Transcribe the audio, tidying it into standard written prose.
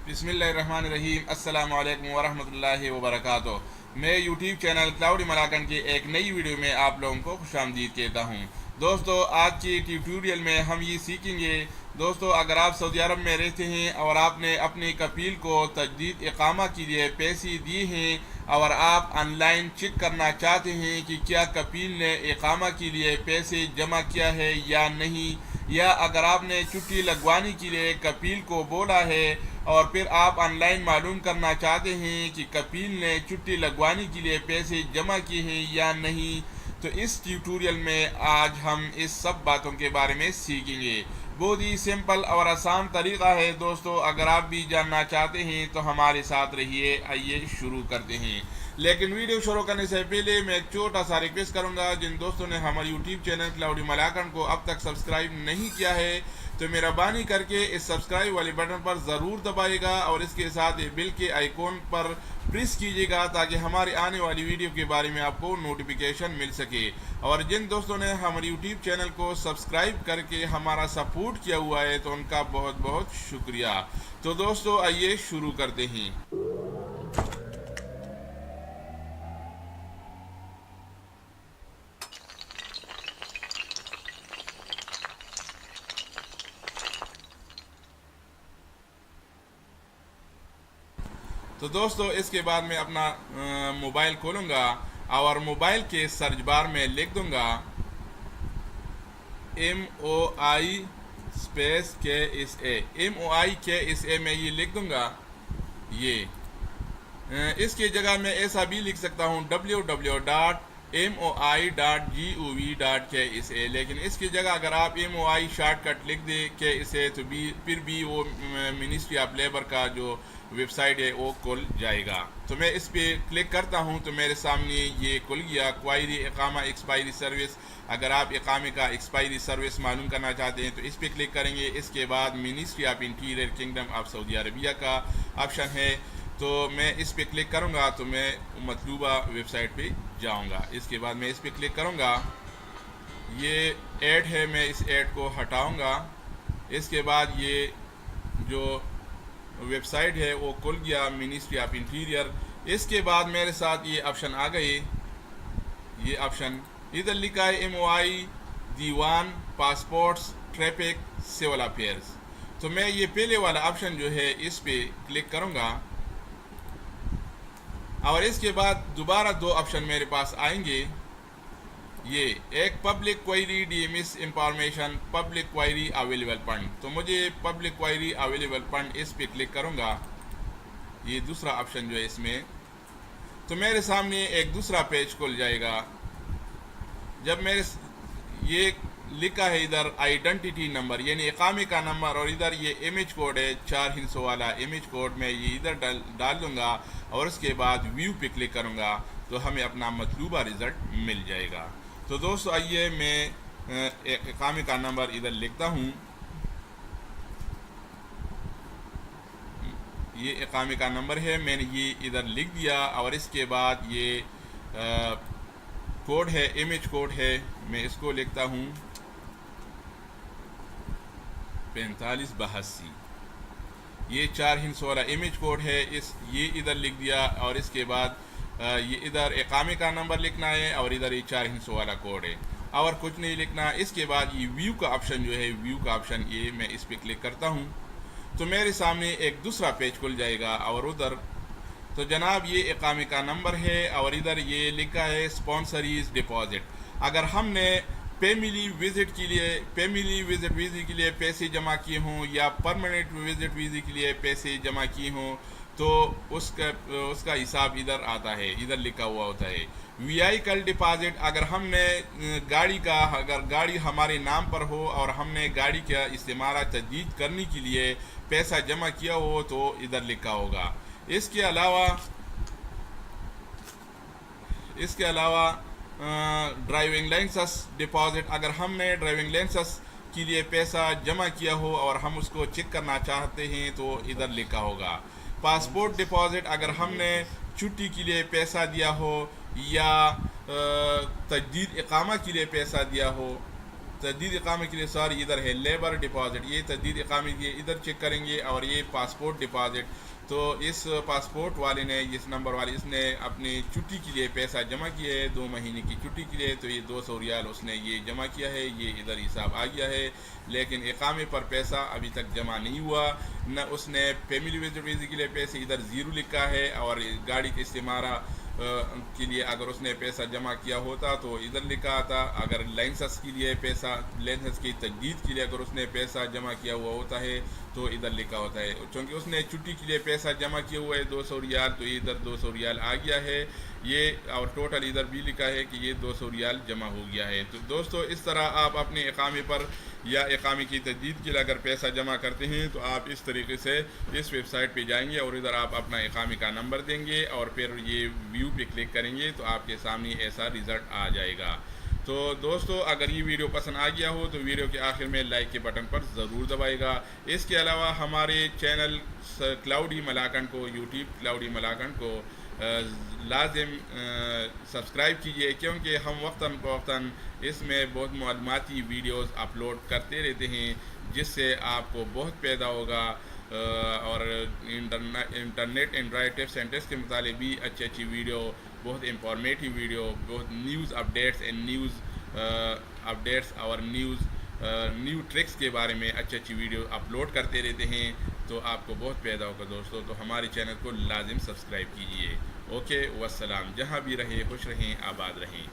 बिस्मिल्लाहिर्रहमानिर्रहीम। अस्सलाम वालेकुम वरहमतुल्लाहि वबरकातुह। मैं यूट्यूब चैनल क्लाउडी मलाकन की एक नई वीडियो में आप लोगों को खुशामदीद कहता हूँ। दोस्तों, आज की ट्यूटोरियल में हम ये सीखेंगे। दोस्तों, अगर आप सऊदी अरब में रहते हैं और आपने अपनी कफील को तजदीद इकामा के लिए पैसे दिए हैं और आप ऑनलाइन चेक करना चाहते हैं कि क्या कफील ने इकामा के लिए पैसे जमा किया है या नहीं, या अगर आपने छुट्टी लगवाने के लिए कफील को बोला है और फिर आप ऑनलाइन मालूम करना चाहते हैं कि कफील ने छुट्टी लगवाने के लिए पैसे जमा किए हैं या नहीं, तो इस ट्यूटोरियल में आज हम इस सब बातों के बारे में सीखेंगे। बहुत ही सिंपल और आसान तरीका है दोस्तों। अगर आप भी जानना चाहते हैं तो हमारे साथ रहिए। आइए शुरू करते हैं। लेकिन वीडियो शुरू करने से पहले मैं एक छोटा सा रिक्वेस्ट करूंगा, जिन दोस्तों ने हमारे यूट्यूब चैनल क्लाउडी मलाकन को अब तक सब्सक्राइब नहीं किया है तो मेहरबानी करके इस सब्सक्राइब वाले बटन पर ज़रूर दबाएगा और इसके साथ बिल के आइकॉन पर प्रेस कीजिएगा ताकि हमारे आने वाली वीडियो के बारे में आपको नोटिफिकेशन मिल सके। और जिन दोस्तों ने हमारे यूट्यूब चैनल को सब्सक्राइब करके हमारा सपोर्ट किया हुआ है तो उनका बहुत बहुत शुक्रिया। तो दोस्तों, आइए शुरू करते हैं। तो दोस्तों, इसके बाद मैं अपना मोबाइल खोलूँगा और मोबाइल के सर्च बार में लिख दूँगा MOI space KSA। MOI KSA में ये लिख दूँगा। ये इसकी जगह मैं ऐसा भी लिख सकता हूँ www.moi.gov.ksa, लेकिन इसकी जगह अगर आप MOI शॉर्टकट लिख दे KSA तो फिर भी वो मिनिस्ट्री ऑफ लेबर का जो वेबसाइट है वो खुल जाएगा। तो मैं इस पर क्लिक करता हूँ तो मेरे सामने ये खुल गया। क्वायरी इकामा एक्सपायरी सर्विस। अगर आप इकामे का एक्सपायरी सर्विस मालूम करना चाहते हैं तो इस पर क्लिक करेंगे। इसके बाद ministry of interior kingdom of Saudi Arabia का ऑप्शन है, तो मैं इस पर क्लिक करूँगा तो मैं मतलूबा वेबसाइट पे जाऊँगा। इसके बाद मैं इस पर क्लिक करूँगा। ये ऐड है, मैं इस ऐड को हटाऊँगा। इसके बाद ये जो वेबसाइट है वो खुल गया, मिनिस्ट्री ऑफ इंटीरियर। इसके बाद मेरे साथ ये ऑप्शन आ गए। ये ऑप्शन इधर लिखा है MOI दीवान पासपोर्ट्स ट्रैफिक सिविल अफेयर्स। तो मैं ये पहले वाला ऑप्शन जो है इस पे क्लिक करूँगा और इसके बाद दोबारा दो ऑप्शन मेरे पास आएंगे। ये एक public query DMS information, public query available fund. तो मुझे पब्लिक क्वेरी अवेलेबल फंड इस पे क्लिक करूँगा। ये दूसरा ऑप्शन जो है इसमें, तो मेरे सामने एक दूसरा पेज खुल जाएगा। जब मेरे ये लिखा है इधर आइडेंटिटी नंबर यानी इकामे का नंबर, और इधर ये इमेज कोड है 4 हिस्सों वाला इमेज कोड, मैं ये इधर डाल दूँगा और उसके बाद व्यू पे क्लिक करूँगा तो हमें अपना मतलूबा रिज़ल्ट मिल जाएगा। तो दोस्तों, आइए मैं इकामे का नंबर इधर लिखता हूँ। ये इकामे का नंबर है, मैंने ये इधर लिख दिया और इसके बाद ये कोड है, इमेज कोड है, मैं इसको लिखता हूँ 4582। ये 4 हिंस वाला इमेज कोड है, ये इधर लिख दिया और इसके बाद ये इधर इकामे का नंबर लिखना है और इधर ये 4 हिंसों वाला कोड है और कुछ नहीं लिखना। इसके बाद ये व्यू का ऑप्शन जो है, व्यू का ऑप्शन ये मैं इस पर क्लिक करता हूँ तो मेरे सामने एक दूसरा पेज खुल जाएगा और उधर तो जनाब ये इकामे का नंबर है और इधर ये लिखा है स्पॉन्सरीज डिपॉजिट। अगर हमने फैमिली विजिट वीज़े के लिए पैसे जमा किए हों या परमानेंट विजिट वीज़े के लिए पैसे जमा किए हों तो उसका हिसाब इधर आता है, इधर लिखा हुआ होता है। व्हीकल डिपॉजिट, अगर हमने अगर गाड़ी हमारे नाम पर हो और हमने गाड़ी का इस्तेमाल तजदीद करने के लिए पैसा जमा किया हो तो इधर लिखा होगा। इसके अलावा ड्राइविंग लाइसेंस डिपॉजिट, अगर हमने ड्राइविंग लाइसेंस के लिए पैसा जमा किया हो और हम उसको चेक करना चाहते हैं तो इधर लिखा होगा। पासपोर्ट डिपॉजिट, अगर हमने छुट्टी के लिए पैसा दिया हो या तजदीद इकामा के लिए पैसा दिया हो تجدید اقامے کے لیے سر ادھر ہے لیبر ڈپازٹ، یہ تجدید اقامے کے ادھر چیک کریں گے، اور یہ پاسپورٹ ڈپازٹ، تو اس پاسپورٹ والے نے، اس نمبر والے، اس نے اپنی چھٹی کے لیے پیسہ جمع کیا ہے 2 مہینے کی چھٹی کے لیے، تو یہ 200 ریال اس نے یہ جمع کیا ہے، یہ ادھر حساب آ گیا ہے، لیکن اقامے پر پیسہ ابھی تک جمع نہیں ہوا، نہ اس نے فیملی ویزے کے لیے پیسے ادھر 0 لکھا ہے، اور گاڑی کے استعمارہ کے لیے اگر اس نے پیسہ جمع کیا ہوتا تو ادھر لکھا آتا، اگر لائسنس کے لیے پیسہ، لائسنس کی تجدید کے لیے اگر اس نے پیسہ جمع کیا ہوا ہوتا ہے تو ادھر لکھا ہوتا ہے، چونکہ اس نے چھٹی کے لیے پیسہ جمع کیا ہوا ہے 200 ریال، تو ادھر 200 ریال آ گیا ہے یہ، اور ٹوٹل ادھر بھی لکھا ہے کہ یہ 200 ریال جمع ہو گیا ہے۔ تو دوستو اس طرح آپ اپنے اقامے پر یا اقامے کی تجدید کے لیے اگر پیسہ جمع کرتے ہیں تو آپ اس طریقے سے اس ویب سائٹ پہ جائیں گے، اور ادھر آپ اپنا اقامے کا نمبر دیں گے، اور پھر یہ ویو پہ کلک کریں گے تو آپ کے سامنے ایسا رزلٹ آ جائے گا۔ تو دوستو اگر یہ ویڈیو پسند آ گیا ہو تو ویڈیو کے آخر میں لائک کے بٹن پر ضرور دبائے گا۔ اس کے علاوہ ہمارے چینل کلاؤڈی ملاکنڈ کو، یوٹیوب کلاؤڈی ملاکنڈ کو لازم سبسکرائب کیجئے، کیونکہ ہم وقتاً فوقتاً اس میں بہت معلوماتی ویڈیوز اپلوڈ کرتے رہتے ہیں، جس سے آپ کو بہت پیدا ہوگا، اور internet Android tips and tricks کے متعلق بھی اچھی اچھی ویڈیو، بہت انفارمیٹیو ویڈیو، بہت نیوز اپڈیٹس اینڈ نیوز اور نیو ٹرکس کے بارے میں اچھی اچھی ویڈیو اپلوڈ کرتے رہتے ہیں، تو آپ کو بہت پیدا ہوگا دوستو، تو ہمارے چینل کو لازم سبسکرائب کیجئے۔ اوکے، والسلام، جہاں بھی رہیں خوش رہیں، آباد رہیں۔